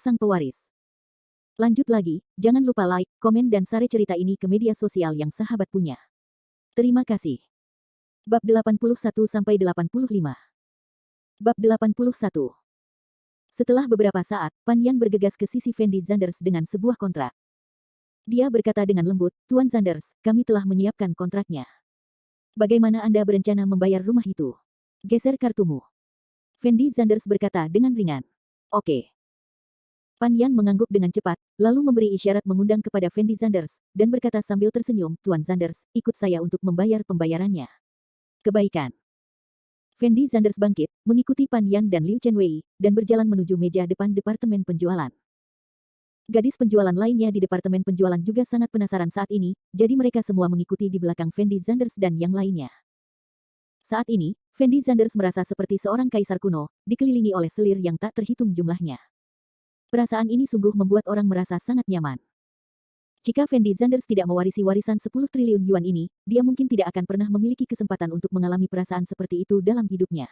sang pewaris. Lanjut lagi, jangan lupa like, komen dan share cerita ini ke media sosial yang sahabat punya. Terima kasih. Bab 81-85. Bab 81. Setelah beberapa saat, Pan Yan bergegas ke sisi Fendi Zanders dengan sebuah kontrak. Dia berkata dengan lembut, "Tuan Zanders, kami telah menyiapkan kontraknya. Bagaimana Anda berencana membayar rumah itu? Geser kartumu." Fendi Zanders berkata dengan ringan. "Oke." Pan Yan mengangguk dengan cepat, lalu memberi isyarat mengundang kepada Fendi Zanders, dan berkata sambil tersenyum, "Tuan Zanders, ikut saya untuk membayar pembayarannya." "Kebaikan." Fendi Zanders bangkit, mengikuti Pan Yan dan Liu Chenwei, dan berjalan menuju meja depan departemen penjualan. Gadis penjualan lainnya di departemen penjualan juga sangat penasaran saat ini, jadi mereka semua mengikuti di belakang Fendi Zanders dan yang lainnya. Saat ini, Fendi Zanders merasa seperti seorang kaisar kuno, dikelilingi oleh selir yang tak terhitung jumlahnya. Perasaan ini sungguh membuat orang merasa sangat nyaman. Jika Fendi Zanders tidak mewarisi warisan 10 triliun yuan ini, dia mungkin tidak akan pernah memiliki kesempatan untuk mengalami perasaan seperti itu dalam hidupnya.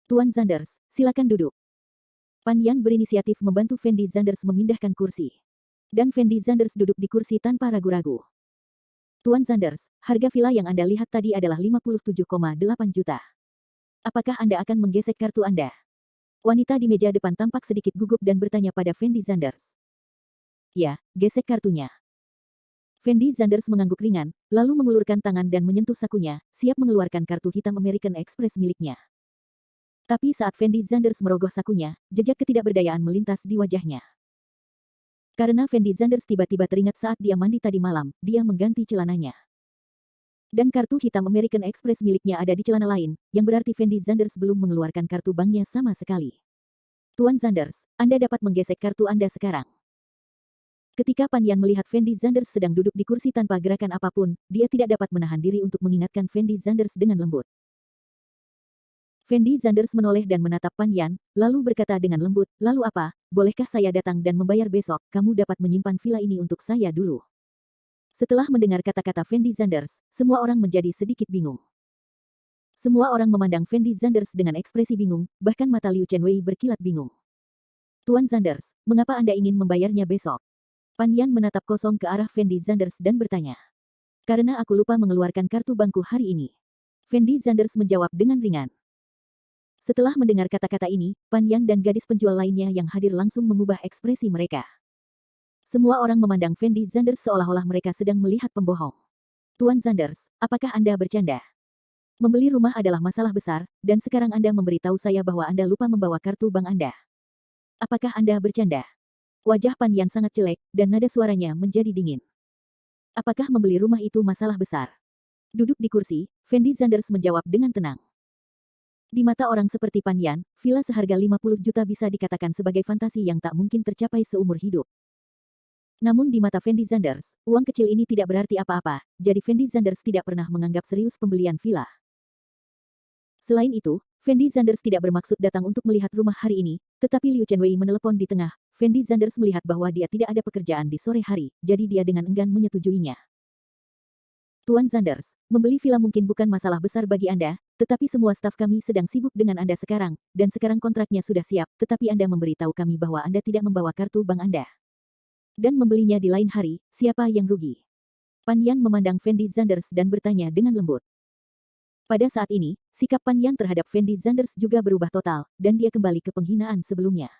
"Tuan Zanders, silakan duduk." Pan Yan berinisiatif membantu Fendi Zanders memindahkan kursi. Dan Fendi Zanders duduk di kursi tanpa ragu-ragu. "Tuan Zanders, harga villa yang Anda lihat tadi adalah 57,8 juta. Apakah Anda akan menggesek kartu Anda?" Wanita di meja depan tampak sedikit gugup dan bertanya pada Fendi Zanders. "Ya, gesek kartunya." Fendi Zanders mengangguk ringan, lalu mengulurkan tangan dan menyentuh sakunya, siap mengeluarkan kartu hitam American Express miliknya. Tapi saat Fendi Zanders merogoh sakunya, jejak ketidakberdayaan melintas di wajahnya. Karena Fendi Zanders tiba-tiba teringat saat dia mandi tadi malam, dia mengganti celananya. Dan kartu hitam American Express miliknya ada di celana lain, yang berarti Fendi Zanders belum mengeluarkan kartu banknya sama sekali. "Tuan Zanders, Anda dapat menggesek kartu Anda sekarang." Ketika Pan Yan melihat Fendi Zanders sedang duduk di kursi tanpa gerakan apapun, dia tidak dapat menahan diri untuk mengingatkan Fendi Zanders dengan lembut. Fendi Zanders menoleh dan menatap Pan Yan, lalu berkata dengan lembut, "Lalu apa, bolehkah saya datang dan membayar besok? Kamu dapat menyimpan villa ini untuk saya dulu." Setelah mendengar kata-kata Fendi Zanders, semua orang menjadi sedikit bingung. Semua orang memandang Fendi Zanders dengan ekspresi bingung, bahkan mata Liu Chenwei berkilat bingung. "Tuan Zanders, mengapa Anda ingin membayarnya besok?" Pan Yan menatap kosong ke arah Fendi Zanders dan bertanya. "Karena aku lupa mengeluarkan kartu bankku hari ini." Fendi Zanders menjawab dengan ringan. Setelah mendengar kata-kata ini, Pan Yan dan gadis penjual lainnya yang hadir langsung mengubah ekspresi mereka. Semua orang memandang Fendi Zanders seolah-olah mereka sedang melihat pembohong. "Tuan Zanders, apakah Anda bercanda? Membeli rumah adalah masalah besar, dan sekarang Anda memberitahu saya bahwa Anda lupa membawa kartu bank Anda. Apakah Anda bercanda?" Wajah Pan Yan sangat jelek, dan nada suaranya menjadi dingin. "Apakah membeli rumah itu masalah besar?" Duduk di kursi, Fendi Zanders menjawab dengan tenang. Di mata orang seperti Pan Yan, villa seharga 50 juta bisa dikatakan sebagai fantasi yang tak mungkin tercapai seumur hidup. Namun di mata Fendi Zanders, uang kecil ini tidak berarti apa-apa, jadi Fendi Zanders tidak pernah menganggap serius pembelian villa. Selain itu, Fendi Zanders tidak bermaksud datang untuk melihat rumah hari ini, tetapi Liu Chenwei menelepon di tengah. Fendi Zanders melihat bahwa dia tidak ada pekerjaan di sore hari, jadi dia dengan enggan menyetujuinya. "Tuan Zanders, membeli villa mungkin bukan masalah besar bagi Anda, tetapi semua staf kami sedang sibuk dengan Anda sekarang, dan sekarang kontraknya sudah siap, tetapi Anda memberitahu kami bahwa Anda tidak membawa kartu bank Anda. Dan membelinya di lain hari, siapa yang rugi?" Pan Yan memandang Fendi Zanders dan bertanya dengan lembut. Pada saat ini, sikap Pan Yan terhadap Fendi Zanders juga berubah total, dan dia kembali ke penghinaan sebelumnya.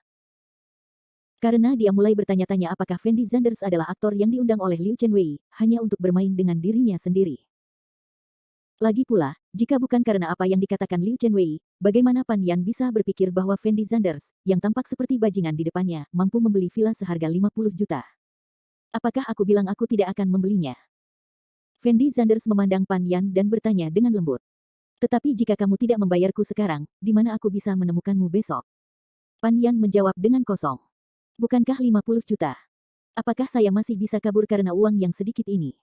Karena dia mulai bertanya-tanya apakah Fendi Zanders adalah aktor yang diundang oleh Liu Chenwei, hanya untuk bermain dengan dirinya sendiri. Lagi pula, jika bukan karena apa yang dikatakan Liu Chenwei, bagaimana Pan Yan bisa berpikir bahwa Fendi Zanders, yang tampak seperti bajingan di depannya, mampu membeli villa seharga 50 juta? "Apakah aku bilang aku tidak akan membelinya?" Fendi Zanders memandang Pan Yan dan bertanya dengan lembut. "Tetapi jika kamu tidak membayarku sekarang, di mana aku bisa menemukanmu besok?" Pan Yan menjawab dengan kosong. "Bukankah 50 juta? Apakah saya masih bisa kabur karena uang yang sedikit ini?"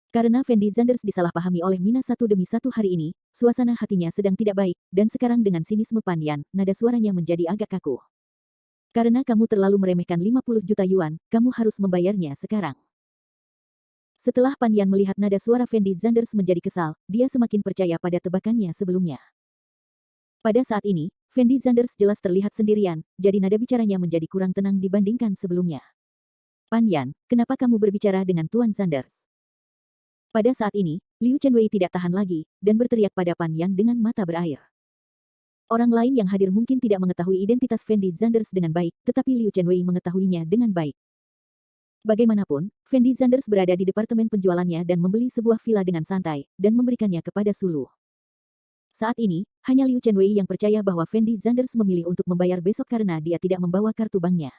Karena Fendi Zanders disalahpahami oleh Mina satu demi satu hari ini, suasana hatinya sedang tidak baik, dan sekarang dengan sinisme Pan Yan, nada suaranya menjadi agak kaku. "Karena kamu terlalu meremehkan 50 juta yuan, kamu harus membayarnya sekarang." Setelah Pan Yan melihat nada suara Fendi Zanders menjadi kesal, dia semakin percaya pada tebakannya sebelumnya. Pada saat ini, Fendi Zanders jelas terlihat sendirian, jadi nada bicaranya menjadi kurang tenang dibandingkan sebelumnya. Pan Yan, kenapa kamu berbicara dengan Tuan Zanders? Pada saat ini, Liu Chenwei tidak tahan lagi, dan berteriak pada Pan Yan dengan mata berair. Orang lain yang hadir mungkin tidak mengetahui identitas Fendi Zanders dengan baik, tetapi Liu Chenwei mengetahuinya dengan baik. Bagaimanapun, Fendi Zanders berada di departemen penjualannya dan membeli sebuah villa dengan santai, dan memberikannya kepada Sulu. Saat ini, hanya Liu Chenwei yang percaya bahwa Fendi Zanders memilih untuk membayar besok karena dia tidak membawa kartu banknya.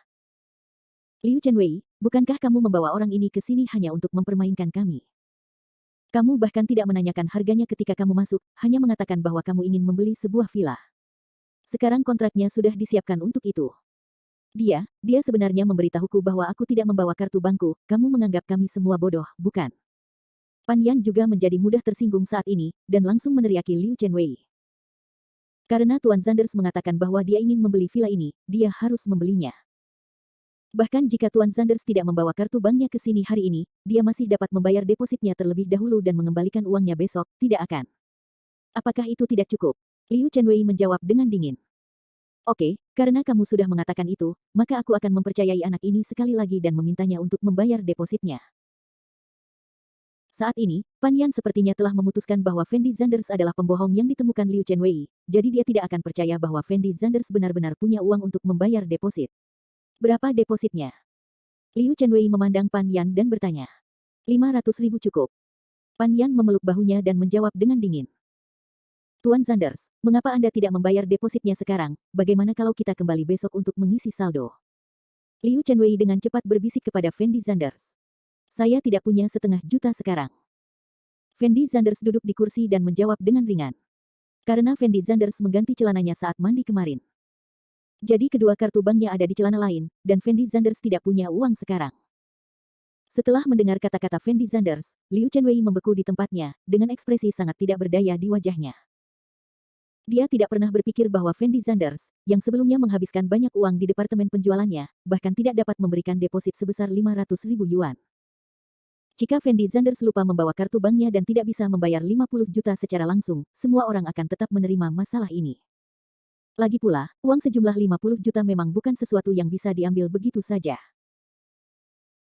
Liu Chenwei, bukankah kamu membawa orang ini ke sini hanya untuk mempermainkan kami? Kamu bahkan tidak menanyakan harganya ketika kamu masuk, hanya mengatakan bahwa kamu ingin membeli sebuah villa. Sekarang kontraknya sudah disiapkan untuk itu. Dia sebenarnya memberitahuku bahwa aku tidak membawa kartu bankku, kamu menganggap kami semua bodoh, bukan? Pan Yan juga menjadi mudah tersinggung saat ini, dan langsung meneriaki Liu Chenwei. Karena Tuan Zanders mengatakan bahwa dia ingin membeli villa ini, dia harus membelinya. Bahkan jika Tuan Zanders tidak membawa kartu banknya ke sini hari ini, dia masih dapat membayar depositnya terlebih dahulu dan mengembalikan uangnya besok, tidak akan. Apakah itu tidak cukup? Liu Chenwei menjawab dengan dingin. Oke, karena kamu sudah mengatakan itu, maka aku akan mempercayai anak ini sekali lagi dan memintanya untuk membayar depositnya. Saat ini, Pan Yan sepertinya telah memutuskan bahwa Fendi Zanders adalah pembohong yang ditemukan Liu Chenwei, jadi dia tidak akan percaya bahwa Fendi Zanders benar-benar punya uang untuk membayar deposit. Berapa depositnya? Liu Chenwei memandang Pan Yan dan bertanya. 500.000 cukup. Pan Yan memeluk bahunya dan menjawab dengan dingin. Tuan Zanders, mengapa Anda tidak membayar depositnya sekarang? Bagaimana kalau kita kembali besok untuk mengisi saldo? Liu Chenwei dengan cepat berbisik kepada Fendi Zanders. Saya tidak punya 500.000 sekarang. Fendi Zanders duduk di kursi dan menjawab dengan ringan. Karena Fendi Zanders mengganti celananya saat mandi kemarin. Jadi kedua kartu banknya ada di celana lain, dan Fendi Zanders tidak punya uang sekarang. Setelah mendengar kata-kata Fendi Zanders, Liu Chenwei membeku di tempatnya, dengan ekspresi sangat tidak berdaya di wajahnya. Dia tidak pernah berpikir bahwa Fendi Zanders, yang sebelumnya menghabiskan banyak uang di departemen penjualannya, bahkan tidak dapat memberikan deposit sebesar 500.000 yuan. Jika Fendi Zanders lupa membawa kartu banknya dan tidak bisa membayar 50 juta secara langsung, semua orang akan tetap menerima masalah ini. Lagi pula, uang sejumlah 50 juta memang bukan sesuatu yang bisa diambil begitu saja.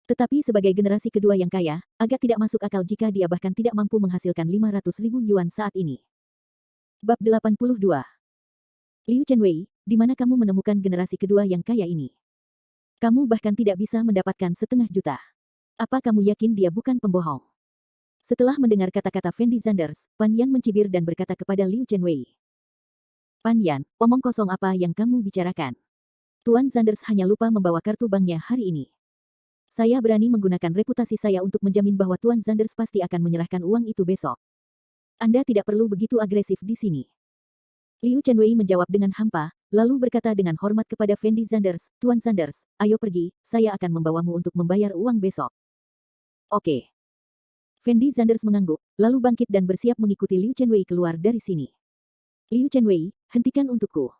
Tetapi sebagai generasi kedua yang kaya, agak tidak masuk akal jika dia bahkan tidak mampu menghasilkan 500.000 yuan saat ini. Bab 82. Liu Chenwei, di mana kamu menemukan generasi kedua yang kaya ini? Kamu bahkan tidak bisa mendapatkan 500.000 juta. Apa kamu yakin dia bukan pembohong? Setelah mendengar kata-kata Fendi Zanders, Pan Yan mencibir dan berkata kepada Liu Chenwei. Pan Yan, omong kosong apa yang kamu bicarakan? Tuan Zanders hanya lupa membawa kartu banknya hari ini. Saya berani menggunakan reputasi saya untuk menjamin bahwa Tuan Zanders pasti akan menyerahkan uang itu besok. Anda tidak perlu begitu agresif di sini. Liu Chenwei menjawab dengan hampa, lalu berkata dengan hormat kepada Fendi Zanders, Tuan Zanders, ayo pergi, saya akan membawamu untuk membayar uang besok. Oke. Fendi Zanders mengangguk, lalu bangkit dan bersiap mengikuti Liu Chenwei keluar dari sini. Liu Chenwei, hentikan untukku.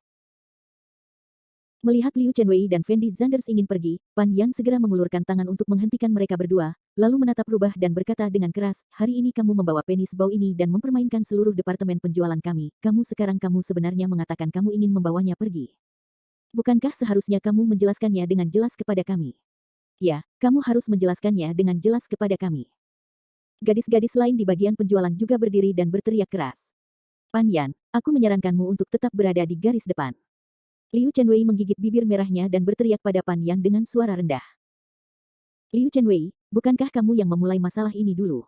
Melihat Liu Chenwei dan Fendi Zanders ingin pergi, Pan Yan segera mengulurkan tangan untuk menghentikan mereka berdua, lalu menatap rubah dan berkata dengan keras, hari ini kamu membawa penis bau ini dan mempermainkan seluruh departemen penjualan kami, kamu sebenarnya mengatakan kamu ingin membawanya pergi. Bukankah seharusnya kamu menjelaskannya dengan jelas kepada kami? Ya, kamu harus menjelaskannya dengan jelas kepada kami. Gadis-gadis lain di bagian penjualan juga berdiri dan berteriak keras. Pan Yan, aku menyarankanmu untuk tetap berada di garis depan. Liu Chenwei menggigit bibir merahnya dan berteriak pada Pan Yan dengan suara rendah. Liu Chenwei, bukankah kamu yang memulai masalah ini dulu?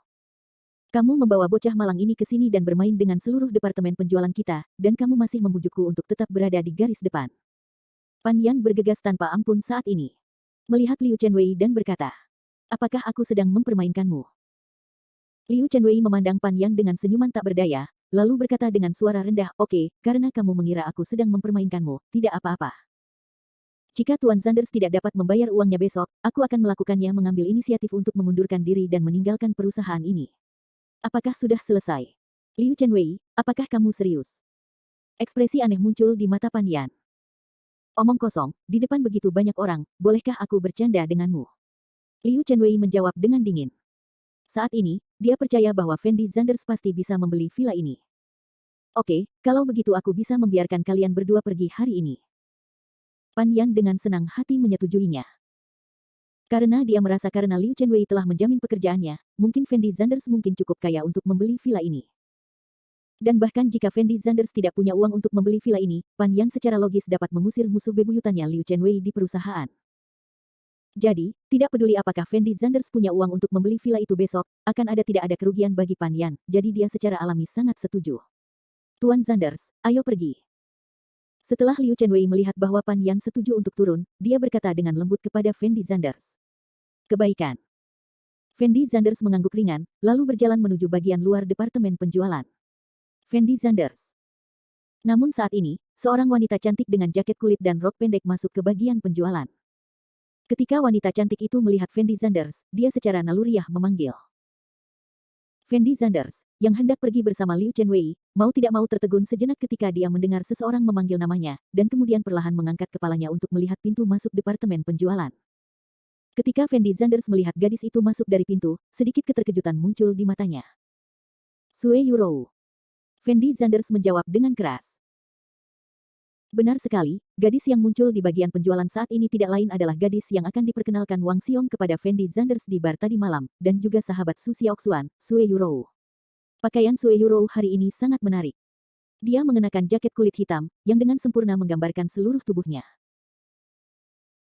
Kamu membawa bocah malang ini ke sini dan bermain dengan seluruh departemen penjualan kita, dan kamu masih membujukku untuk tetap berada di garis depan. Pan Yan bergegas tanpa ampun saat ini. Melihat Liu Chenwei dan berkata, apakah aku sedang mempermainkanmu? Liu Chenwei memandang Pan Yan dengan senyuman tak berdaya, lalu berkata dengan suara rendah, oke, karena kamu mengira aku sedang mempermainkanmu, tidak apa-apa. Jika Tuan Zanders tidak dapat membayar uangnya besok, aku akan melakukannya mengambil inisiatif untuk mengundurkan diri dan meninggalkan perusahaan ini. Apakah sudah selesai? Liu Chenwei, apakah kamu serius? Ekspresi aneh muncul di mata Pan Yan. Omong kosong, di depan begitu banyak orang, bolehkah aku bercanda denganmu? Liu Chenwei menjawab dengan dingin. Saat ini, dia percaya bahwa Fendi Zanders pasti bisa membeli villa ini. Oke, kalau begitu aku bisa membiarkan kalian berdua pergi hari ini. Pan Yan dengan senang hati menyetujuinya. Karena dia merasa karena Liu Chenwei telah menjamin pekerjaannya, mungkin Fendi Zanders mungkin cukup kaya untuk membeli villa ini. Dan bahkan jika Fendi Zanders tidak punya uang untuk membeli villa ini, Pan Yan secara logis dapat mengusir musuh bebuyutannya Liu Chenwei di perusahaan. Jadi, tidak peduli apakah Fendi Zanders punya uang untuk membeli villa itu besok, akan tidak ada kerugian bagi Pan Yan, jadi dia secara alami sangat setuju. Tuan Zanders, ayo pergi. Setelah Liu Chenwei melihat bahwa Pan Yan setuju untuk turun, dia berkata dengan lembut kepada Fendi Zanders. Kebaikan. Fendi Zanders mengangguk ringan, lalu berjalan menuju bagian luar departemen penjualan. Fendi Zanders. Namun saat ini, seorang wanita cantik dengan jaket kulit dan rok pendek masuk ke bagian penjualan. Ketika wanita cantik itu melihat Fendi Zanders, dia secara naluriah memanggil. Fendi Zanders, yang hendak pergi bersama Liu Chenwei, mau tidak mau tertegun sejenak ketika dia mendengar seseorang memanggil namanya, dan kemudian perlahan mengangkat kepalanya untuk melihat pintu masuk departemen penjualan. Ketika Fendi Zanders melihat gadis itu masuk dari pintu, sedikit keterkejutan muncul di matanya. Sue Yurou. Fendi Zanders menjawab dengan keras. Benar sekali, gadis yang muncul di bagian penjualan saat ini tidak lain adalah gadis yang akan diperkenalkan Wang Xiong kepada Fendi Zanders di bar tadi malam, dan juga sahabat Su Xiaoxuan, Sue Yurou. Pakaian Sue Yurou hari ini sangat menarik. Dia mengenakan jaket kulit hitam, yang dengan sempurna menggambarkan seluruh tubuhnya.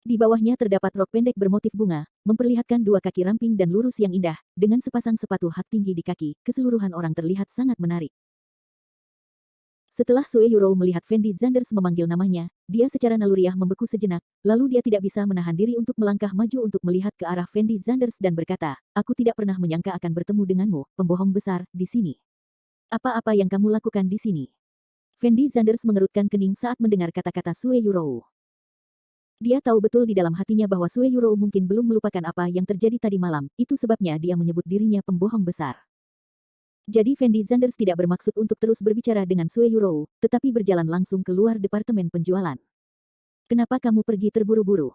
Di bawahnya terdapat rok pendek bermotif bunga, memperlihatkan dua kaki ramping dan lurus yang indah, dengan sepasang sepatu hak tinggi di kaki, keseluruhan orang terlihat sangat menarik. Setelah Sue Yurou melihat Fendi Zanders memanggil namanya, dia secara naluriah membeku sejenak, lalu dia tidak bisa menahan diri untuk melangkah maju untuk melihat ke arah Fendi Zanders dan berkata, aku tidak pernah menyangka akan bertemu denganmu, pembohong besar, di sini. Apa-apa yang kamu lakukan di sini? Fendi Zanders mengerutkan kening saat mendengar kata-kata Sue Yurou. Dia tahu betul di dalam hatinya bahwa Sue Yurou mungkin belum melupakan apa yang terjadi tadi malam, itu sebabnya dia menyebut dirinya pembohong besar. Jadi Fendi Zanders tidak bermaksud untuk terus berbicara dengan Sue Yurou, tetapi berjalan langsung keluar departemen penjualan. Kenapa kamu pergi terburu-buru?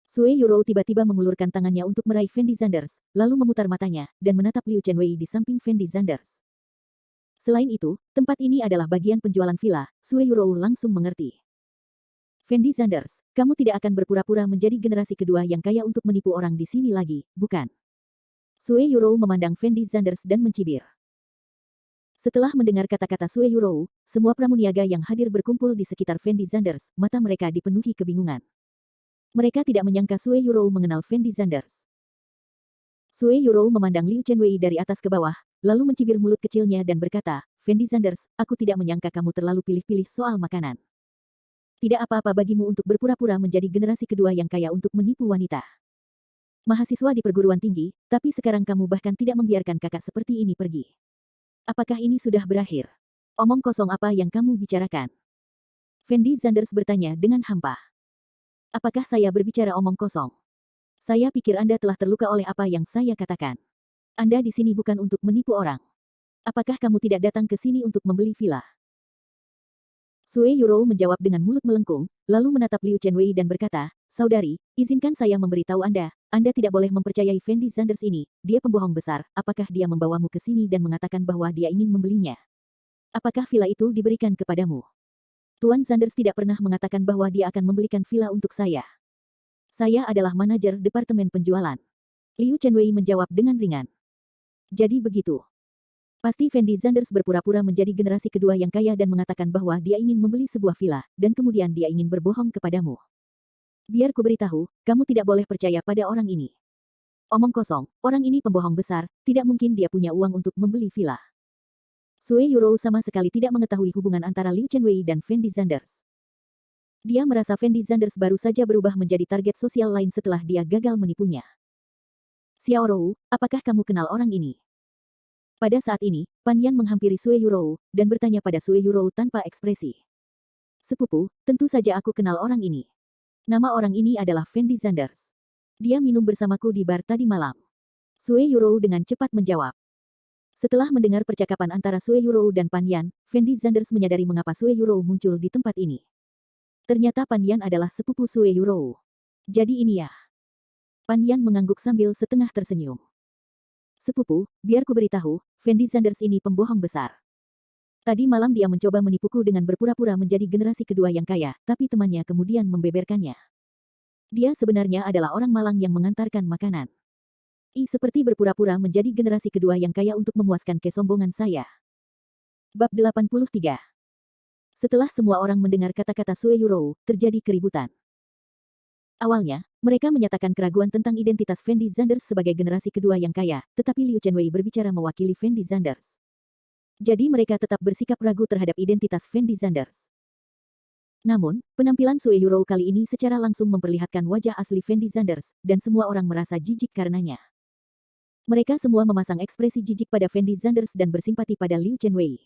Sue Yurou tiba-tiba mengulurkan tangannya untuk meraih Fendi Zanders, lalu memutar matanya, dan menatap Liu Chenwei di samping Fendi Zanders. Selain itu, tempat ini adalah bagian penjualan villa, Sue Yurou langsung mengerti. Fendi Zanders, kamu tidak akan berpura-pura menjadi generasi kedua yang kaya untuk menipu orang di sini lagi, bukan? Sue Yurou memandang Fendi Zanders dan mencibir. Setelah mendengar kata-kata Sue Yurou, semua pramuniaga yang hadir berkumpul di sekitar Fendi Zanders, mata mereka dipenuhi kebingungan. Mereka tidak menyangka Sue Yurou mengenal Fendi Zanders. Sue Yurou memandang Liu Chenwei dari atas ke bawah, lalu mencibir mulut kecilnya dan berkata, Fendi Zanders, aku tidak menyangka kamu terlalu pilih-pilih soal makanan. Tidak apa-apa bagimu untuk berpura-pura menjadi generasi kedua yang kaya untuk menipu wanita. Mahasiswa di perguruan tinggi, tapi sekarang kamu bahkan tidak membiarkan kakak seperti ini pergi. Apakah ini sudah berakhir? Omong kosong apa yang kamu bicarakan? Fendi Zanders bertanya dengan hampa. Apakah saya berbicara omong kosong? Saya pikir Anda telah terluka oleh apa yang saya katakan. Anda di sini bukan untuk menipu orang. Apakah kamu tidak datang ke sini untuk membeli villa? Sue Yurou menjawab dengan mulut melengkung, lalu menatap Liu Chenwei dan berkata, Saudari, izinkan saya memberitahu Anda tidak boleh mempercayai Fendi Zanders ini, dia pembohong besar, apakah dia membawamu ke sini dan mengatakan bahwa dia ingin membelinya? Apakah villa itu diberikan kepadamu? Tuan Zanders tidak pernah mengatakan bahwa dia akan membelikan villa untuk saya. Saya adalah manajer departemen penjualan. Liu Chenwei menjawab dengan ringan. Jadi begitu. Pasti Fendi Zanders berpura-pura menjadi generasi kedua yang kaya dan mengatakan bahwa dia ingin membeli sebuah villa, dan kemudian dia ingin berbohong kepadamu. Biar ku beritahu, kamu tidak boleh percaya pada orang ini. Omong kosong, orang ini pembohong besar, tidak mungkin dia punya uang untuk membeli villa. Sue Yurou sama sekali tidak mengetahui hubungan antara Liu Chenwei dan Fendi Zanders. Dia merasa Fendi Zanders baru saja berubah menjadi target sosial lain setelah dia gagal menipunya. Xiao Rou, apakah kamu kenal orang ini? Pada saat ini, Pan Yan menghampiri Sue Yurou, dan bertanya pada Sue Yurou tanpa ekspresi. Sepupu, tentu saja aku kenal orang ini. Nama orang ini adalah Fendi Zanders. Dia minum bersamaku di bar tadi malam. Sue Yurou dengan cepat menjawab. Setelah mendengar percakapan antara Sue Yurou dan Pan Yan, Fendi Zanders menyadari mengapa Sue Yurou muncul di tempat ini. Ternyata Pan Yan adalah sepupu Sue Yurou. Jadi ini ya. Pan Yan mengangguk sambil setengah tersenyum. Sepupu, biar ku beritahu, Fendi Zanders ini pembohong besar. Tadi malam dia mencoba menipuku dengan berpura-pura menjadi generasi kedua yang kaya, tapi temannya kemudian membeberkannya. Dia sebenarnya adalah orang malang yang mengantarkan makanan. Seperti berpura-pura menjadi generasi kedua yang kaya untuk memuaskan kesombongan saya. Bab 83. Setelah semua orang mendengar kata-kata Sue Yurou, terjadi keributan. Awalnya, mereka menyatakan keraguan tentang identitas Fendi Zanders sebagai generasi kedua yang kaya, tetapi Liu Chenwei berbicara mewakili Fendi Zanders. Jadi mereka tetap bersikap ragu terhadap identitas Fendi Zanders. Namun, penampilan Sue Yurou kali ini secara langsung memperlihatkan wajah asli Fendi Zanders, dan semua orang merasa jijik karenanya. Mereka semua memasang ekspresi jijik pada Fendi Zanders dan bersimpati pada Liu Chenwei.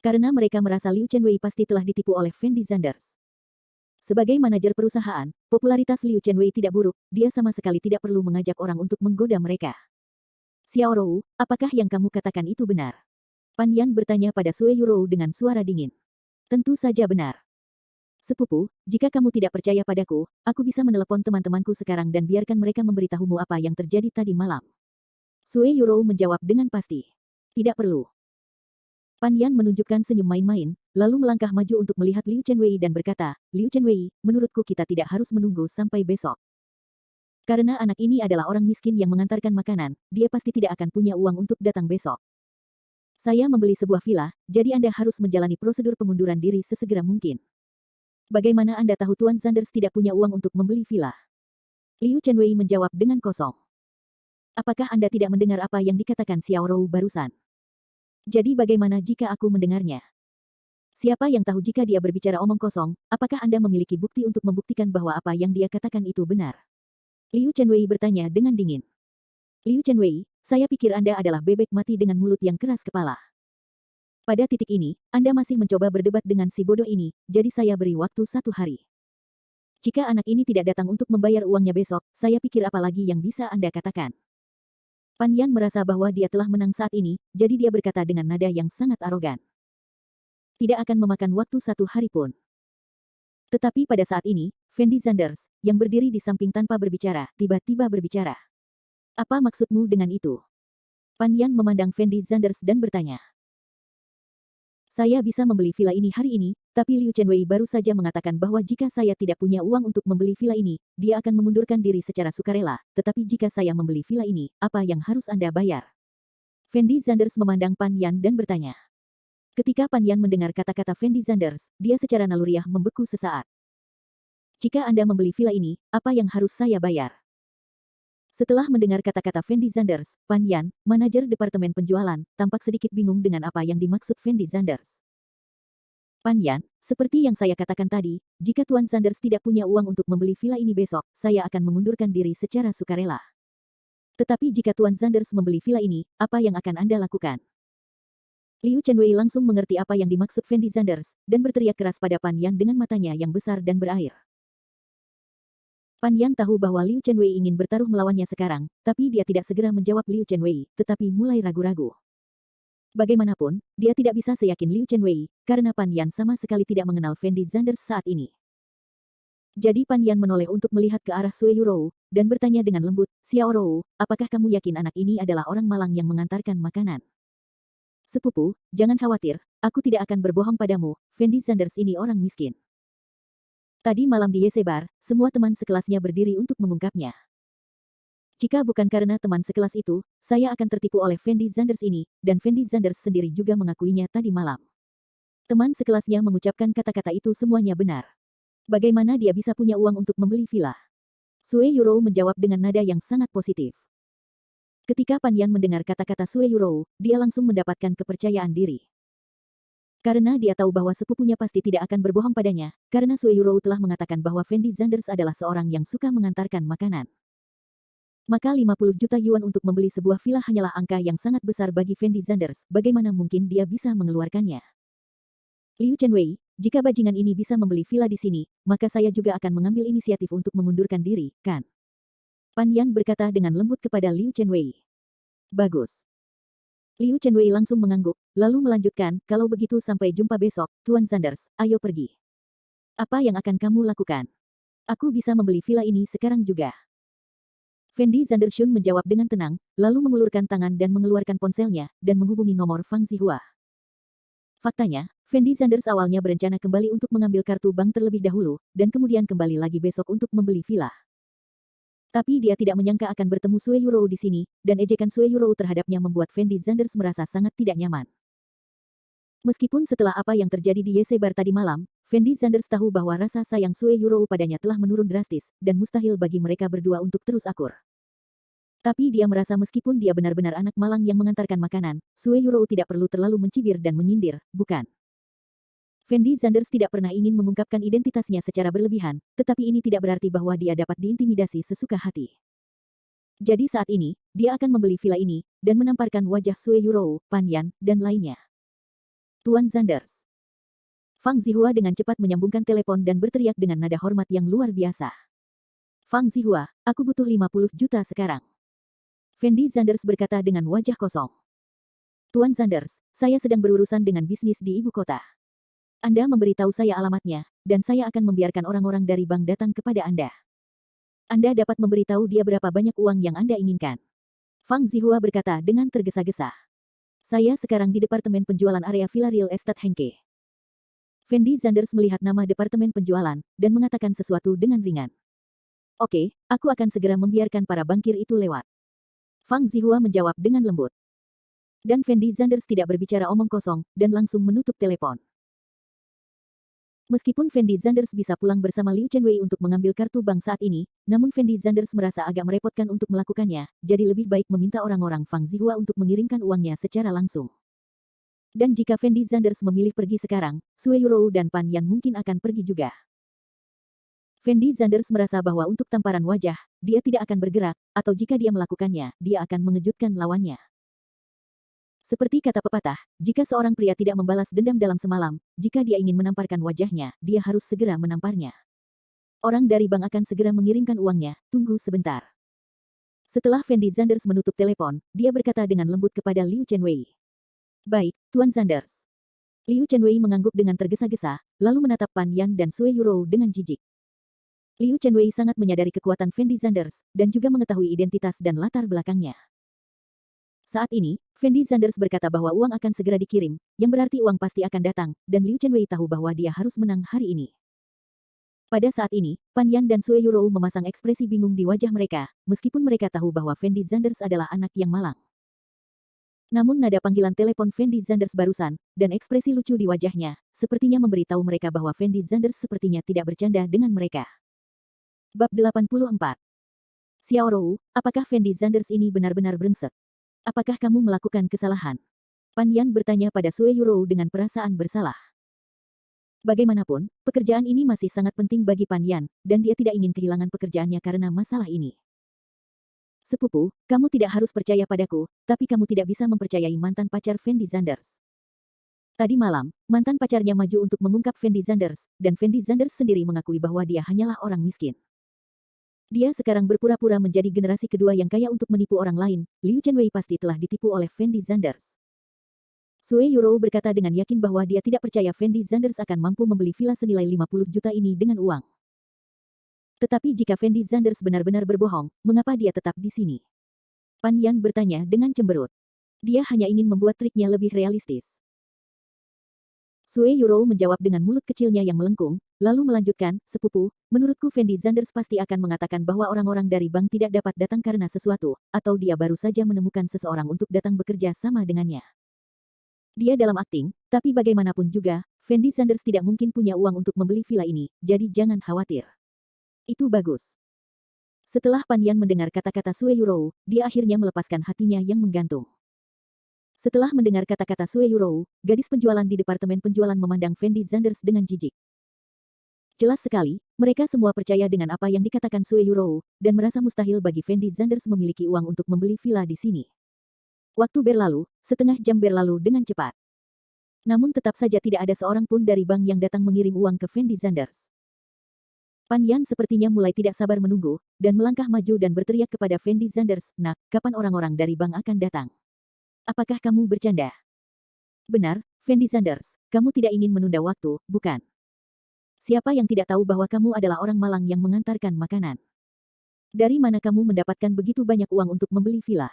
Karena mereka merasa Liu Chenwei pasti telah ditipu oleh Fendi Zanders. Sebagai manajer perusahaan, popularitas Liu Chenwei tidak buruk, dia sama sekali tidak perlu mengajak orang untuk menggoda mereka. Xiao Rou, apakah yang kamu katakan itu benar? Pan Yan bertanya pada Sue Yurou dengan suara dingin. Tentu saja benar. Sepupu, jika kamu tidak percaya padaku, aku bisa menelepon teman-temanku sekarang dan biarkan mereka memberitahumu apa yang terjadi tadi malam. Sue Yurou menjawab dengan pasti. Tidak perlu. Pan Yan menunjukkan senyum main-main, lalu melangkah maju untuk melihat Liu Chenwei dan berkata, Liu Chenwei, menurutku kita tidak harus menunggu sampai besok. Karena anak ini adalah orang miskin yang mengantarkan makanan, dia pasti tidak akan punya uang untuk datang besok. Saya membeli sebuah villa, jadi Anda harus menjalani prosedur pengunduran diri sesegera mungkin. Bagaimana Anda tahu Tuan Zanders tidak punya uang untuk membeli villa? Liu Chenwei menjawab dengan kosong. Apakah Anda tidak mendengar apa yang dikatakan Xiao Rou barusan? Jadi bagaimana jika aku mendengarnya? Siapa yang tahu jika dia berbicara omong kosong, apakah Anda memiliki bukti untuk membuktikan bahwa apa yang dia katakan itu benar? Liu Chenwei bertanya dengan dingin. Liu Chenwei, saya pikir Anda adalah bebek mati dengan mulut yang keras kepala. Pada titik ini, Anda masih mencoba berdebat dengan si bodoh ini, jadi saya beri waktu 1 hari. Jika anak ini tidak datang untuk membayar uangnya besok, saya pikir apa lagi yang bisa Anda katakan. Pan Yan merasa bahwa dia telah menang saat ini, jadi dia berkata dengan nada yang sangat arogan. Tidak akan memakan waktu 1 hari pun. Tetapi pada saat ini, Fendi Zanders, yang berdiri di samping tanpa berbicara, tiba-tiba berbicara. Apa maksudmu dengan itu? Pan Yan memandang Fendi Zanders dan bertanya. Saya bisa membeli villa ini hari ini, tapi Liu Chenwei baru saja mengatakan bahwa jika saya tidak punya uang untuk membeli villa ini, dia akan mengundurkan diri secara sukarela, tetapi jika saya membeli villa ini, apa yang harus Anda bayar? Fendi Zanders memandang Pan Yan dan bertanya. Ketika Pan Yan mendengar kata-kata Fendi Zanders, dia secara naluriah membeku sesaat. Jika Anda membeli villa ini, apa yang harus saya bayar? Setelah mendengar kata-kata Fendi Zanders, Pan Yan, manajer departemen penjualan, tampak sedikit bingung dengan apa yang dimaksud Fendi Zanders. Pan Yan, seperti yang saya katakan tadi, jika Tuan Zanders tidak punya uang untuk membeli villa ini besok, saya akan mengundurkan diri secara sukarela. Tetapi jika Tuan Zanders membeli villa ini, apa yang akan Anda lakukan? Liu Chenwei langsung mengerti apa yang dimaksud Fendi Zanders, dan berteriak keras pada Pan Yan dengan matanya yang besar dan berair. Pan Yan tahu bahwa Liu Chenwei ingin bertaruh melawannya sekarang, tapi dia tidak segera menjawab Liu Chenwei, tetapi mulai ragu-ragu. Bagaimanapun, dia tidak bisa seyakin Liu Chenwei, karena Pan Yan sama sekali tidak mengenal Fendi Zanders saat ini. Jadi Pan Yan menoleh untuk melihat ke arah Sue Yurou, dan bertanya dengan lembut, Xiao Rou, apakah kamu yakin anak ini adalah orang malang yang mengantarkan makanan? Sepupu, jangan khawatir, aku tidak akan berbohong padamu, Fendi Zanders ini orang miskin. Tadi malam di Yesebar, semua teman sekelasnya berdiri untuk mengungkapnya. Jika bukan karena teman sekelas itu, saya akan tertipu oleh Fendi Zanders ini, dan Fendi Zanders sendiri juga mengakuinya tadi malam. Teman sekelasnya mengucapkan kata-kata itu semuanya benar. Bagaimana dia bisa punya uang untuk membeli villa? Sue Yurou menjawab dengan nada yang sangat positif. Ketika Pan Yan mendengar kata-kata Sue Yurou, dia langsung mendapatkan kepercayaan diri. Karena dia tahu bahwa sepupunya pasti tidak akan berbohong padanya, karena Sue Yurou telah mengatakan bahwa Fendi Zanders adalah seorang yang suka mengantarkan makanan. Maka 50 juta yuan untuk membeli sebuah villa hanyalah angka yang sangat besar bagi Fendi Zanders, bagaimana mungkin dia bisa mengeluarkannya? Liu Chenwei, jika bajingan ini bisa membeli villa di sini, maka saya juga akan mengambil inisiatif untuk mengundurkan diri, kan? Pan Yan berkata dengan lembut kepada Liu Chenwei. Bagus. Liu Chenwei langsung mengangguk, lalu melanjutkan, kalau begitu sampai jumpa besok, Tuan Zanders, ayo pergi. Apa yang akan kamu lakukan? Aku bisa membeli villa ini sekarang juga. Fendi Zandershun menjawab dengan tenang, lalu mengulurkan tangan dan mengeluarkan ponselnya, dan menghubungi nomor Fang Zihua. Faktanya, Fendi Zanders awalnya berencana kembali untuk mengambil kartu bank terlebih dahulu, dan kemudian kembali lagi besok untuk membeli villa. Tapi dia tidak menyangka akan bertemu Sue Yuro di sini, dan ejekan Sue Yuro terhadapnya membuat Fendi Zanders merasa sangat tidak nyaman. Meskipun setelah apa yang terjadi di YC Bar tadi malam, Fendi Zanders tahu bahwa rasa sayang Sue Yuro padanya telah menurun drastis, dan mustahil bagi mereka berdua untuk terus akur. Tapi dia merasa meskipun dia benar-benar anak malang yang mengantarkan makanan, Sue Yuro tidak perlu terlalu mencibir dan menyindir, bukan? Fendi Zanders tidak pernah ingin mengungkapkan identitasnya secara berlebihan, tetapi ini tidak berarti bahwa dia dapat diintimidasi sesuka hati. Jadi saat ini, dia akan membeli villa ini, dan menamparkan wajah Sue Yuro, Pan Yan, dan lainnya. Tuan Zanders. Fang Zihua dengan cepat menyambungkan telepon dan berteriak dengan nada hormat yang luar biasa. Fang Zihua, aku butuh 50 juta sekarang. Fendi Zanders berkata dengan wajah kosong. Tuan Zanders, saya sedang berurusan dengan bisnis di ibu kota. Anda memberitahu saya alamatnya, dan saya akan membiarkan orang-orang dari bank datang kepada Anda. Anda dapat memberitahu dia berapa banyak uang yang Anda inginkan. Fang Zihua berkata dengan tergesa-gesa. Saya sekarang di Departemen Penjualan Area Villa Real Estate Henke. Fendi Zanders melihat nama Departemen Penjualan, dan mengatakan sesuatu dengan ringan. Oke, aku akan segera membiarkan para bankir itu lewat. Fang Zihua menjawab dengan lembut. Dan Fendi Zanders tidak berbicara omong kosong, dan langsung menutup telepon. Meskipun Fendi Zanders bisa pulang bersama Liu Chenwei untuk mengambil kartu bank saat ini, namun Fendi Zanders merasa agak merepotkan untuk melakukannya, jadi lebih baik meminta orang-orang Fang Zihua untuk mengirimkan uangnya secara langsung. Dan jika Fendi Zanders memilih pergi sekarang, Sue Yuro dan Pan Yan mungkin akan pergi juga. Fendi Zanders merasa bahwa untuk tamparan wajah, dia tidak akan bergerak, atau jika dia melakukannya, dia akan mengejutkan lawannya. Seperti kata pepatah, jika seorang pria tidak membalas dendam dalam semalam, jika dia ingin menamparkan wajahnya, dia harus segera menamparnya. Orang dari bank akan segera mengirimkan uangnya, tunggu sebentar. Setelah Fendi Zanders menutup telepon, dia berkata dengan lembut kepada Liu Chenwei. Baik, Tuan Zanders. Liu Chenwei mengangguk dengan tergesa-gesa, lalu menatap Pan Yan dan Sue Yuro dengan jijik. Liu Chenwei sangat menyadari kekuatan Fendi Zanders, dan juga mengetahui identitas dan latar belakangnya. Saat ini, Fendi Zanders berkata bahwa uang akan segera dikirim, yang berarti uang pasti akan datang, dan Liu Chenwei tahu bahwa dia harus menang hari ini. Pada saat ini, Pan Yan dan Sue Yuro memasang ekspresi bingung di wajah mereka, meskipun mereka tahu bahwa Fendi Zanders adalah anak yang malang. Namun nada panggilan telepon Fendi Zanders barusan, dan ekspresi lucu di wajahnya, sepertinya memberitahu mereka bahwa Fendi Zanders sepertinya tidak bercanda dengan mereka. Bab 84. Xiao Rou, apakah Fendi Zanders ini benar-benar brengsek? Apakah kamu melakukan kesalahan? Pan Yan bertanya pada Sue Yuro dengan perasaan bersalah. Bagaimanapun, pekerjaan ini masih sangat penting bagi Pan Yan, dan dia tidak ingin kehilangan pekerjaannya karena masalah ini. Sepupu, kamu tidak harus percaya padaku, tapi kamu tidak bisa mempercayai mantan pacar Fendi Zanders. Tadi malam, mantan pacarnya maju untuk mengungkap Fendi Zanders, dan Fendi Zanders sendiri mengakui bahwa dia hanyalah orang miskin. Dia sekarang berpura-pura menjadi generasi kedua yang kaya untuk menipu orang lain. Liu Chenwei pasti telah ditipu oleh Fendi Zanders. Sue Yuro berkata dengan yakin bahwa dia tidak percaya Fendi Zanders akan mampu membeli villa senilai 50 juta ini dengan uang. Tetapi jika Fendi Zanders benar-benar berbohong, mengapa dia tetap di sini? Pan Yan bertanya dengan cemberut. Dia hanya ingin membuat triknya lebih realistis. Sue Yuro menjawab dengan mulut kecilnya yang melengkung, lalu melanjutkan, sepupu, menurutku Fendi Zanders pasti akan mengatakan bahwa orang-orang dari bank tidak dapat datang karena sesuatu, atau dia baru saja menemukan seseorang untuk datang bekerja sama dengannya. Dia dalam akting, tapi bagaimanapun juga, Fendi Zanders tidak mungkin punya uang untuk membeli villa ini, jadi jangan khawatir. Itu bagus. Setelah Pan Yan mendengar kata-kata Sue Yuro, dia akhirnya melepaskan hatinya yang menggantung. Setelah mendengar kata-kata Sue Yuro, gadis penjualan di Departemen Penjualan memandang Fendi Zanders dengan jijik. Jelas sekali, mereka semua percaya dengan apa yang dikatakan Sue Yuro, dan merasa mustahil bagi Fendi Zanders memiliki uang untuk membeli villa di sini. Waktu berlalu, setengah jam berlalu dengan cepat. Namun tetap saja tidak ada seorang pun dari bank yang datang mengirim uang ke Fendi Zanders. Pan Yan sepertinya mulai tidak sabar menunggu, dan melangkah maju dan berteriak kepada Fendi Zanders, "Nak, kapan orang-orang dari bank akan datang? Apakah kamu bercanda?" "Benar, Fendi Zanders, kamu tidak ingin menunda waktu, bukan? Siapa yang tidak tahu bahwa kamu adalah orang malang yang mengantarkan makanan? Dari mana kamu mendapatkan begitu banyak uang untuk membeli villa?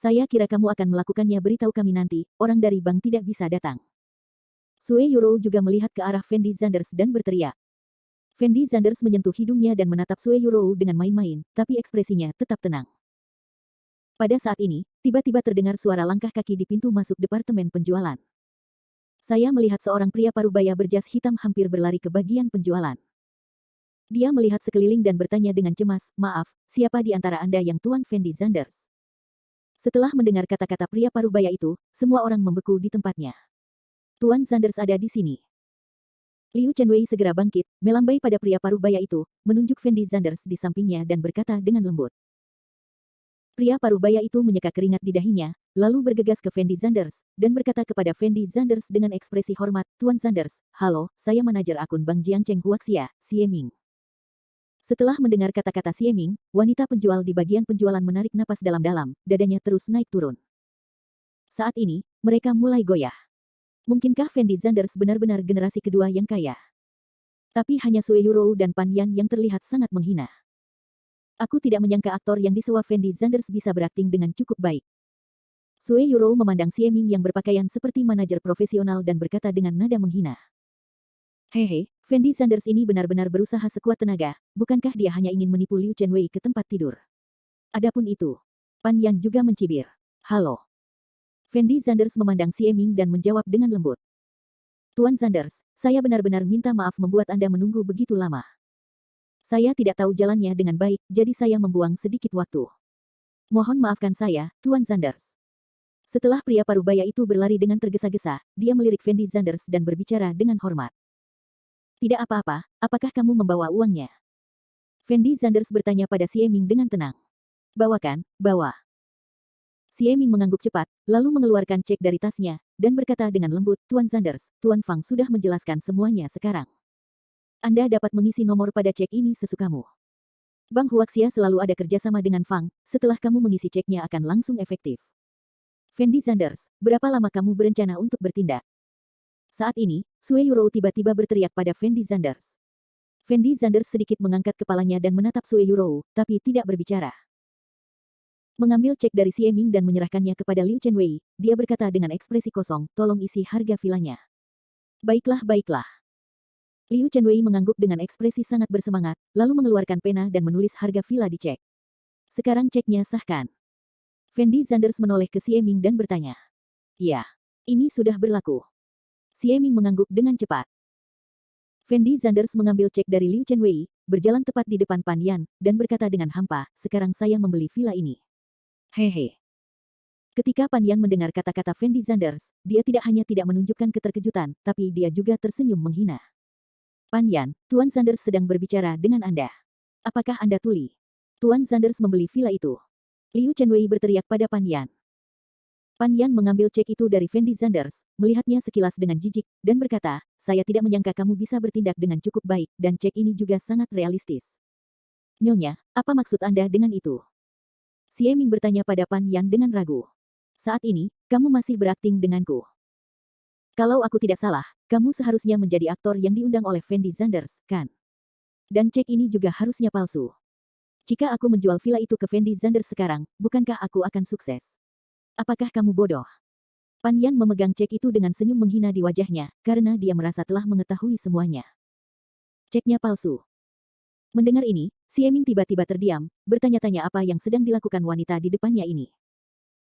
Saya kira kamu akan melakukannya, beritahu kami nanti, orang dari bank tidak bisa datang." Sue Yurou juga melihat ke arah Fendi Zanders dan berteriak. Fendi Zanders menyentuh hidungnya dan menatap Sue Yurou dengan main-main, tapi ekspresinya tetap tenang. Pada saat ini, tiba-tiba terdengar suara langkah kaki di pintu masuk departemen penjualan. Saya melihat seorang pria parubaya berjas hitam hampir berlari ke bagian penjualan. Dia melihat sekeliling dan bertanya dengan cemas, "Maaf, siapa di antara Anda yang Tuan Fendi Zanders?" Setelah mendengar kata-kata pria parubaya itu, semua orang membeku di tempatnya. Tuan Zanders ada di sini. Liu Chenwei segera bangkit, melambai pada pria parubaya itu, menunjuk Fendi Zanders di sampingnya dan berkata dengan lembut. Pria parubaya itu menyeka keringat di dahinya, lalu bergegas ke Fendi Zanders, dan berkata kepada Fendi Zanders dengan ekspresi hormat, "Tuan Zanders, halo, saya manajer akun Bank Jiangcheng Huaxia, Xie Ming." Setelah mendengar kata-kata Xie Ming, wanita penjual di bagian penjualan menarik napas dalam-dalam, dadanya terus naik turun. Saat ini, mereka mulai goyah. Mungkinkah Fendi Zanders benar-benar generasi kedua yang kaya? Tapi hanya Sue Yurou dan Pan Yan yang terlihat sangat menghina. Aku tidak menyangka aktor yang disewa Fendi Zanders bisa berakting dengan cukup baik. Sue Yurou memandang Xie Ming yang berpakaian seperti manajer profesional dan berkata dengan nada menghina. Hehe, Fendi Zanders ini benar-benar berusaha sekuat tenaga, bukankah dia hanya ingin menipu Liu Chenwei ke tempat tidur? Adapun itu, Pan Yan juga mencibir. Halo. Fendi Zanders memandang Xie Ming dan menjawab dengan lembut. Tuan Zanders, saya benar-benar minta maaf membuat Anda menunggu begitu lama. Saya tidak tahu jalannya dengan baik, jadi saya membuang sedikit waktu. Mohon maafkan saya, Tuan Zanders. Setelah pria parubaya itu berlari dengan tergesa-gesa, dia melirik Fendi Zanders dan berbicara dengan hormat. Tidak apa-apa, apakah kamu membawa uangnya? Fendi Zanders bertanya pada Xie Ming dengan tenang. Bawakan, bawa. Xie Ming mengangguk cepat, lalu mengeluarkan cek dari tasnya, dan berkata dengan lembut, Tuan Zanders, Tuan Fang sudah menjelaskan semuanya sekarang. Anda dapat mengisi nomor pada cek ini sesukamu. Bank Huaxia selalu ada kerjasama dengan Fang, setelah kamu mengisi ceknya akan langsung efektif. Fendi Zanders, berapa lama kamu berencana untuk bertindak? Saat ini, Sue Yurou tiba-tiba berteriak pada Fendi Zanders. Fendi Zanders sedikit mengangkat kepalanya dan menatap Sue Yurou, tapi tidak berbicara. Mengambil cek dari Xie Ming dan menyerahkannya kepada Liu Chenwei, dia berkata dengan ekspresi kosong, tolong isi harga vilanya. Baiklah, baiklah. Liu Chenwei mengangguk dengan ekspresi sangat bersemangat, lalu mengeluarkan pena dan menulis harga villa di cek. Sekarang ceknya sahkan. Fendi Zanders menoleh ke Xie Ming dan bertanya. Ya, ini sudah berlaku. Xie Ming mengangguk dengan cepat. Fendi Zanders mengambil cek dari Liu Chenwei, berjalan tepat di depan Pan Yan, dan berkata dengan hampa, sekarang saya membeli villa ini. Hehe. Ketika Pan Yan mendengar kata-kata Fendi Zanders, dia tidak hanya tidak menunjukkan keterkejutan, tapi dia juga tersenyum menghina. Pan Yan, Tuan Zanders sedang berbicara dengan Anda. Apakah Anda tuli? Tuan Zanders membeli villa itu. Liu Chenwei berteriak pada Pan Yan. Pan Yan mengambil cek itu dari Fendi Zanders, melihatnya sekilas dengan jijik, dan berkata, saya tidak menyangka kamu bisa bertindak dengan cukup baik, dan cek ini juga sangat realistis. Nyonya, apa maksud Anda dengan itu? Xie Ming bertanya pada Pan Yan dengan ragu. Saat ini, kamu masih berakting denganku. Kalau aku tidak salah, kamu seharusnya menjadi aktor yang diundang oleh Fendi Zanders, kan? Dan cek ini juga harusnya palsu. Jika aku menjual villa itu ke Fendi Zanders sekarang, bukankah aku akan sukses? Apakah kamu bodoh? Pan Yan memegang cek itu dengan senyum menghina di wajahnya, karena dia merasa telah mengetahui semuanya. Ceknya palsu. Mendengar ini, Xie Ming tiba-tiba terdiam, bertanya-tanya apa yang sedang dilakukan wanita di depannya ini.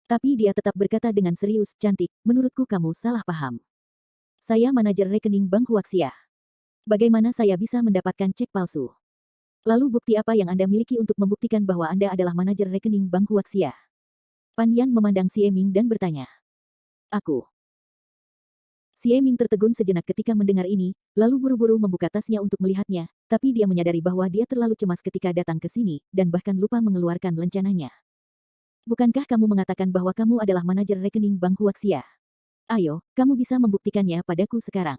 Tapi dia tetap berkata dengan serius, cantik, menurutku kamu salah paham. Saya manajer rekening Bank Huaxia. Bagaimana saya bisa mendapatkan cek palsu? Lalu bukti apa yang Anda miliki untuk membuktikan bahwa Anda adalah manajer rekening Bank Huaxia? Pan Yan memandang Xie Ming dan bertanya. Aku. Xie Ming tertegun sejenak ketika mendengar ini, lalu buru-buru membuka tasnya untuk melihatnya, tapi dia menyadari bahwa dia terlalu cemas ketika datang ke sini, dan bahkan lupa mengeluarkan lencananya. Bukankah kamu mengatakan bahwa kamu adalah manajer rekening Bank Huaxia? Ayo, kamu bisa membuktikannya padaku sekarang.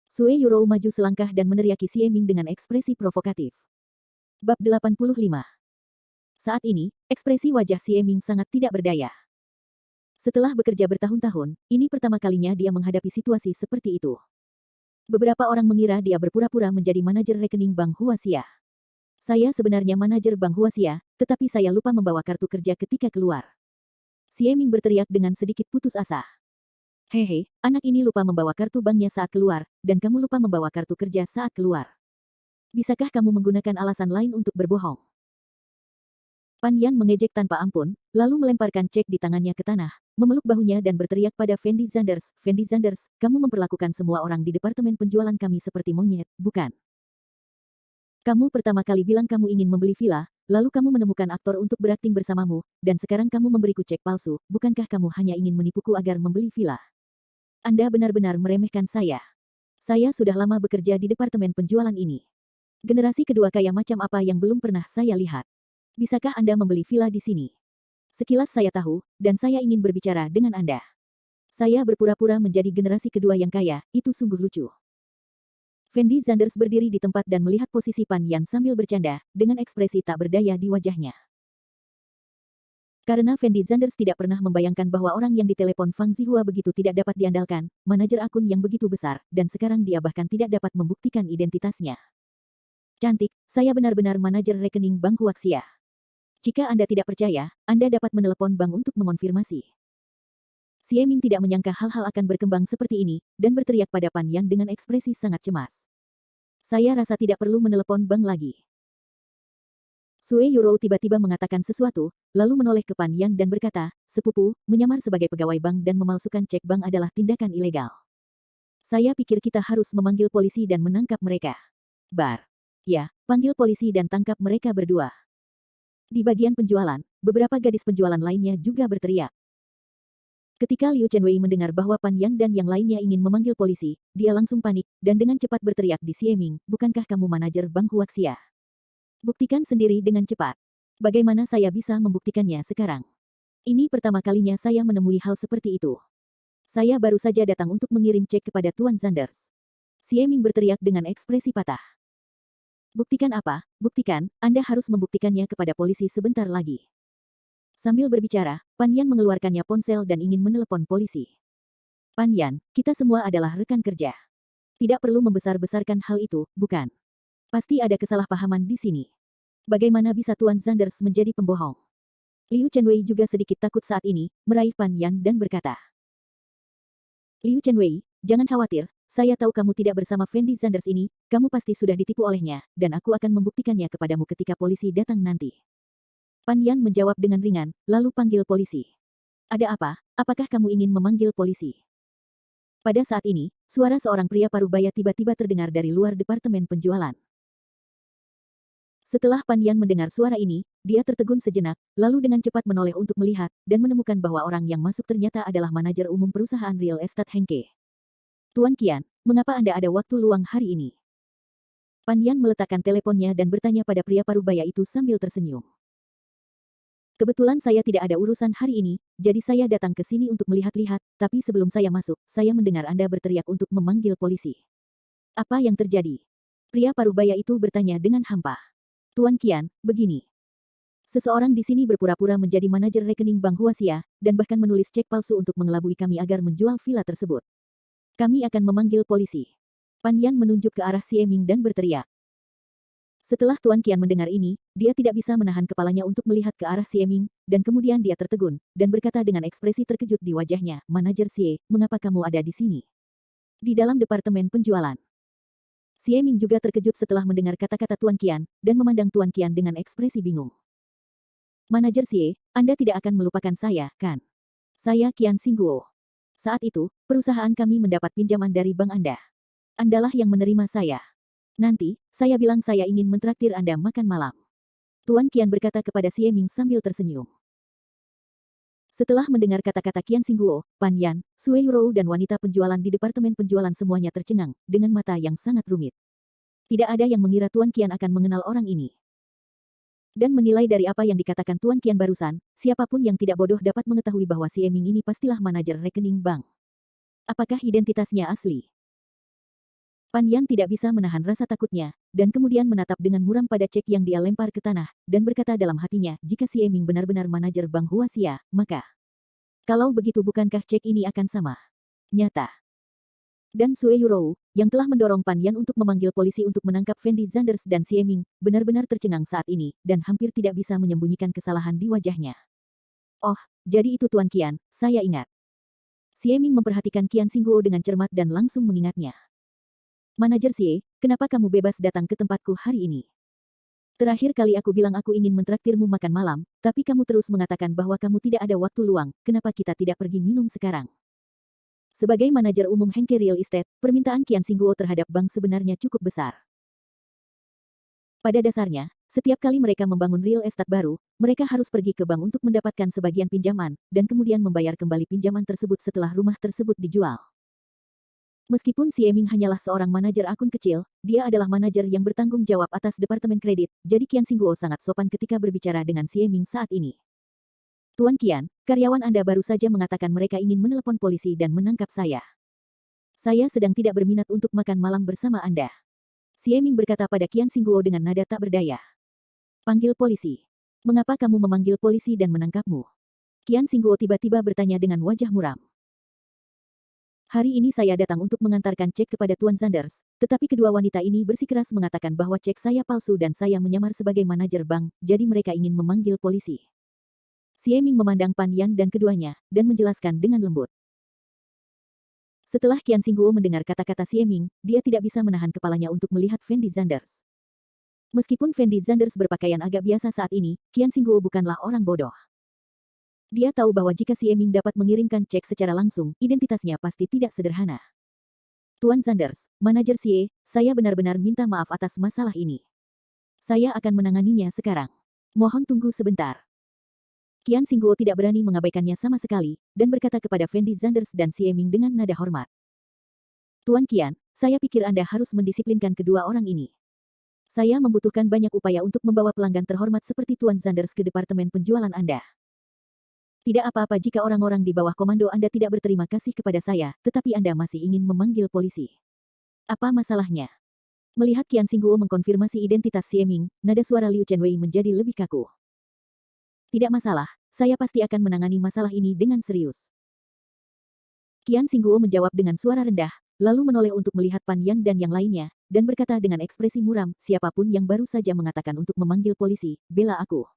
Sue Yurou maju selangkah dan meneriaki Xie Ming dengan ekspresi provokatif. Bab 85. Saat ini, ekspresi wajah Xie Ming sangat tidak berdaya. Setelah bekerja bertahun-tahun, ini pertama kalinya dia menghadapi situasi seperti itu. Beberapa orang mengira dia berpura-pura menjadi manajer rekening Bank Huaxia. Saya sebenarnya manajer Bank Huaxia, tetapi saya lupa membawa kartu kerja ketika keluar. Xie Ming berteriak dengan sedikit putus asa. Hehe, anak ini lupa membawa kartu banknya saat keluar, dan kamu lupa membawa kartu kerja saat keluar. Bisakah kamu menggunakan alasan lain untuk berbohong? Pan Yan mengejek tanpa ampun, lalu melemparkan cek di tangannya ke tanah, memeluk bahunya dan berteriak pada Fendi Zanders, "Fendi Zanders, kamu memperlakukan semua orang di departemen penjualan kami seperti monyet, bukan? Kamu pertama kali bilang kamu ingin membeli villa, lalu kamu menemukan aktor untuk berakting bersamamu, dan sekarang kamu memberiku cek palsu, bukankah kamu hanya ingin menipuku agar membeli villa? Anda benar-benar meremehkan saya. Saya sudah lama bekerja di departemen penjualan ini. Generasi kedua kaya macam apa yang belum pernah saya lihat. Bisakah Anda membeli villa di sini? Sekilas saya tahu, dan saya ingin berbicara dengan Anda. Saya berpura-pura menjadi generasi kedua yang kaya, itu sungguh lucu." Fendi Zanders berdiri di tempat dan melihat posisi Pan Yan sambil bercanda, dengan ekspresi tak berdaya di wajahnya. Karena Fendi Zanders tidak pernah membayangkan bahwa orang yang ditelepon Fang Zihua begitu tidak dapat diandalkan, manajer akun yang begitu besar, dan sekarang dia bahkan tidak dapat membuktikan identitasnya. "Cantik, saya benar-benar manajer rekening Bank Huaxia. Jika Anda tidak percaya, Anda dapat menelepon bank untuk mengonfirmasi." Xie Ming tidak menyangka hal-hal akan berkembang seperti ini, dan berteriak pada Pan Yan dengan ekspresi sangat cemas. "Saya rasa tidak perlu menelepon bank lagi." Sue Yuro tiba-tiba mengatakan sesuatu, lalu menoleh ke Pan Yan dan berkata, "Sepupu, menyamar sebagai pegawai bank dan memalsukan cek bank adalah tindakan ilegal. Saya pikir kita harus memanggil polisi dan menangkap mereka." "Bar. Ya, panggil polisi dan tangkap mereka berdua." Di bagian penjualan, beberapa gadis penjualan lainnya juga berteriak. Ketika Liu Chenwei mendengar bahwa Pan Yan dan yang lainnya ingin memanggil polisi, dia langsung panik, dan dengan cepat berteriak di Xie Ming, "Bukankah kamu manajer Bank Huaxia? Buktikan sendiri dengan cepat." "Bagaimana saya bisa membuktikannya sekarang? Ini pertama kalinya saya menemui hal seperti itu. Saya baru saja datang untuk mengirim cek kepada Tuan Zanders." Xie Ming berteriak dengan ekspresi patah. "Buktikan apa? Buktikan, Anda harus membuktikannya kepada polisi sebentar lagi." Sambil berbicara, Pan Yan mengeluarkannya ponsel dan ingin menelepon polisi. "Pan Yan, kita semua adalah rekan kerja. Tidak perlu membesar-besarkan hal itu, bukan? Pasti ada kesalahpahaman di sini. Bagaimana bisa Tuan Zanders menjadi pembohong?" Liu Chenwei juga sedikit takut saat ini, meraih Pan Yan dan berkata, "Liu Chenwei, jangan khawatir, saya tahu kamu tidak bersama Fendi Zanders ini, kamu pasti sudah ditipu olehnya, dan aku akan membuktikannya kepadamu ketika polisi datang nanti." Pan Yan menjawab dengan ringan, lalu panggil polisi. "Ada apa? Apakah kamu ingin memanggil polisi?" Pada saat ini, suara seorang pria parubaya tiba-tiba terdengar dari luar departemen penjualan. Setelah Pan Yan mendengar suara ini, dia tertegun sejenak, lalu dengan cepat menoleh untuk melihat, dan menemukan bahwa orang yang masuk ternyata adalah manajer umum perusahaan real estate Hengke. "Tuan Qian, mengapa Anda ada waktu luang hari ini?" Pan Yan meletakkan teleponnya dan bertanya pada pria parubaya itu sambil tersenyum. "Kebetulan saya tidak ada urusan hari ini, jadi saya datang ke sini untuk melihat-lihat, tapi sebelum saya masuk, saya mendengar Anda berteriak untuk memanggil polisi. Apa yang terjadi?" Pria parubaya itu bertanya dengan hampa. "Tuan Qian, begini. Seseorang di sini berpura-pura menjadi manajer rekening Bank Huaxia, dan bahkan menulis cek palsu untuk mengelabui kami agar menjual villa tersebut. Kami akan memanggil polisi." Pan Yan menunjuk ke arah Xie Ming dan berteriak. Setelah Tuan Qian mendengar ini, dia tidak bisa menahan kepalanya untuk melihat ke arah Xie Ming, dan kemudian dia tertegun, dan berkata dengan ekspresi terkejut di wajahnya, "Manajer Xie, mengapa kamu ada di sini? Di dalam departemen penjualan." Xie Ming juga terkejut setelah mendengar kata-kata Tuan Qian, dan memandang Tuan Qian dengan ekspresi bingung. "Manajer Xie, Anda tidak akan melupakan saya, kan? Saya Qian Xingguo. Saat itu, perusahaan kami mendapat pinjaman dari bank Anda. Andalah yang menerima saya. Nanti, saya bilang saya ingin mentraktir Anda makan malam." Tuan Qian berkata kepada Xie Ming sambil tersenyum. Setelah mendengar kata-kata Qian Xingguo, Pan Yan, Sue Yuro dan wanita penjualan di departemen penjualan semuanya tercengang, dengan mata yang sangat rumit. Tidak ada yang mengira Tuan Qian akan mengenal orang ini. Dan menilai dari apa yang dikatakan Tuan Qian barusan, siapapun yang tidak bodoh dapat mengetahui bahwa Xie Ming ini pastilah manajer rekening bank. Apakah identitasnya asli? Pan Yan tidak bisa menahan rasa takutnya, dan kemudian menatap dengan muram pada cek yang dia lempar ke tanah, dan berkata dalam hatinya, jika Xie Ming benar-benar manajer Bank Huaxia, maka kalau begitu bukankah cek ini akan sama nyata? Dan Sue Yuro, yang telah mendorong Pan Yan untuk memanggil polisi untuk menangkap Fendi Zanders dan Xie Ming, benar-benar tercengang saat ini, dan hampir tidak bisa menyembunyikan kesalahan di wajahnya. "Oh, jadi itu Tuan Qian, saya ingat. Xie Ming memperhatikan Qian Xingguo dengan cermat dan langsung mengingatnya. Manajer Xie, kenapa kamu bebas datang ke tempatku hari ini? Terakhir kali aku bilang aku ingin mentraktirmu makan malam, tapi kamu terus mengatakan bahwa kamu tidak ada waktu luang, kenapa kita tidak pergi minum sekarang? Sebagai manajer umum Hengke Real Estate, permintaan Qian Xingguo terhadap bank sebenarnya cukup besar. Pada dasarnya, setiap kali mereka membangun real estate baru, mereka harus pergi ke bank untuk mendapatkan sebagian pinjaman, dan kemudian membayar kembali pinjaman tersebut setelah rumah tersebut dijual. Meskipun Xie Ming hanyalah seorang manajer akun kecil, dia adalah manajer yang bertanggung jawab atas departemen kredit, jadi Qian Xingguo sangat sopan ketika berbicara dengan Xie Ming saat ini. Tuan Qian, karyawan Anda baru saja mengatakan mereka ingin menelepon polisi dan menangkap saya. Saya sedang tidak berminat untuk makan malam bersama Anda. Xie Ming berkata pada Qian Xingguo dengan nada tak berdaya. Panggil polisi. Mengapa kamu memanggil polisi dan menangkapmu? Qian Xingguo tiba-tiba bertanya dengan wajah muram. Hari ini saya datang untuk mengantarkan cek kepada Tuan Sanders, tetapi kedua wanita ini bersikeras mengatakan bahwa cek saya palsu dan saya menyamar sebagai manajer bank, jadi mereka ingin memanggil polisi. Xie Ming memandang Pan Yan dan keduanya, dan menjelaskan dengan lembut. Setelah Qian Xingguo mendengar kata-kata Xie Ming, dia tidak bisa menahan kepalanya untuk melihat Fendi Sanders. Meskipun Fendi Sanders berpakaian agak biasa saat ini, Qian Xingguo bukanlah orang bodoh. Dia tahu bahwa jika Xie Ming dapat mengirimkan cek secara langsung, identitasnya pasti tidak sederhana. Tuan Sanders, manajer Xie, saya benar-benar minta maaf atas masalah ini. Saya akan menanganinya sekarang. Mohon tunggu sebentar. Qian Xingguo tidak berani mengabaikannya sama sekali, dan berkata kepada Fendi Sanders dan Xie Ming dengan nada hormat. Tuan Qian, saya pikir Anda harus mendisiplinkan kedua orang ini. Saya membutuhkan banyak upaya untuk membawa pelanggan terhormat seperti Tuan Sanders ke departemen penjualan Anda. Tidak apa-apa jika orang-orang di bawah komando Anda tidak berterima kasih kepada saya, tetapi Anda masih ingin memanggil polisi. Apa masalahnya? Melihat Qian Xingguo mengkonfirmasi identitas Xie Ming, nada suara Liu Chenwei menjadi lebih kaku. Tidak masalah, saya pasti akan menangani masalah ini dengan serius. Qian Xingguo menjawab dengan suara rendah, lalu menoleh untuk melihat Pan Yan dan yang lainnya, dan berkata dengan ekspresi muram, siapapun yang baru saja mengatakan untuk memanggil polisi, bela aku.